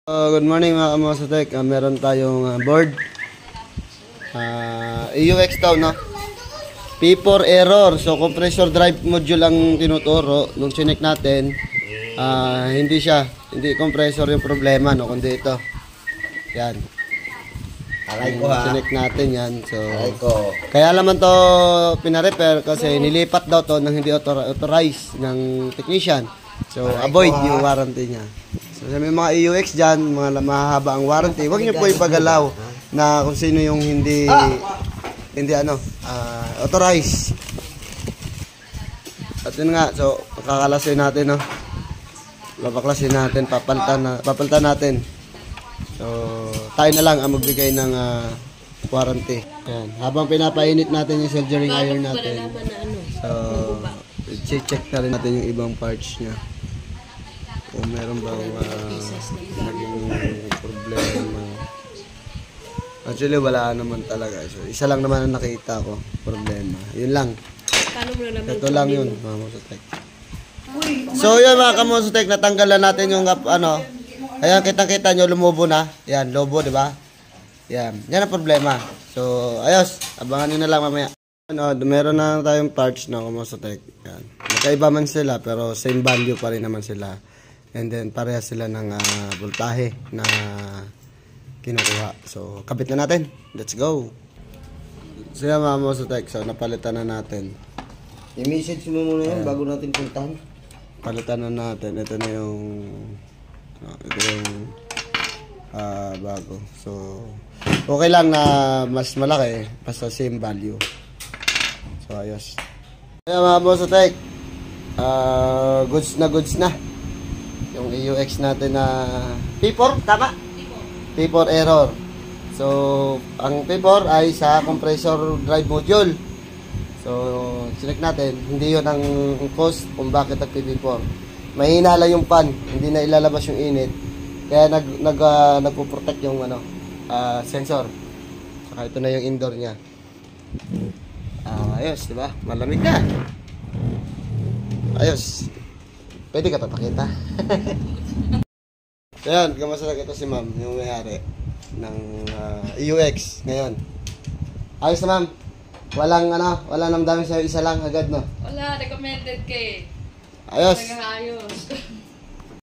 Good morning mga kamosotek. Meron tayong board. EUX daw, no? P4 error. So, compressor drive module ang tinuturo. Nung chinek natin, hindi siya. Hindi compressor yung problema, no? Kundi ito. Yan. Alay ko ha. Chinek natin yan. So, Alay ko. kaya naman to pinarepair kasi nilipat daw to ng hindi authorized ng technician. So, avoid yung warranty niya. So, sa may mga EUX dyan, mga mahaba ang warranty, huwag niyo po ipagalaw na kung sino yung hindi authorized. At yun nga, so, kakalasin natin, no? Papaklasin natin, papalitan natin. So, tayo na lang ang magbigay ng warranty. Yan. Habang pinapainit natin yung soldering iron natin, so, check na rin natin yung ibang parts niya. Kung meron bang naging problema. Actually, wala naman talaga. So, isa lang naman ang nakita ko, problema. Yun lang. Ito lang yun, mga kamosotek. So, yun mga kamosotek, natanggalan natin yung ayan, kitang-kita nyo, lumubo na. Yan, lobo, di ba? Yan, yan ang problema. So, ayos, abangan nyo na lang mamaya. Meron na tayong parts na kamosotek. Yan. Magkaiba man sila, pero same value pa rin naman sila. And then, parehas sila ng voltahe na kinukuha. So, kabit na natin. Let's go. So, yan mga kamosotek. So, napalitan na natin. I-message mo muna yan bago natin puntahan. Palitan na natin. Ito na yung bago. So, okay lang na mas malaki. Basta same value. So, ayos. Kaya mga kamosotek, goods na. Yung EUX natin na P4, tama? P4 error. So, ang P4 ay sa compressor drive module. So, check natin, hindi yun ang cause kung bakit nag-P4. Mahina lang yung fan, hindi na ilalabas yung init. Kaya nagpo-protect yung sensor. Saka ito na yung indoor niya. Ayos, di ba? Malamig na. Ayos. Pwede ka papakita. Ayan, kamusta ito si ma'am, yung may-ari ng EUX ngayon. Ayos na ma'am. Walang namdamin sa'yo, isa lang agad, no? Wala, recommended kay. Ayos. Ayos.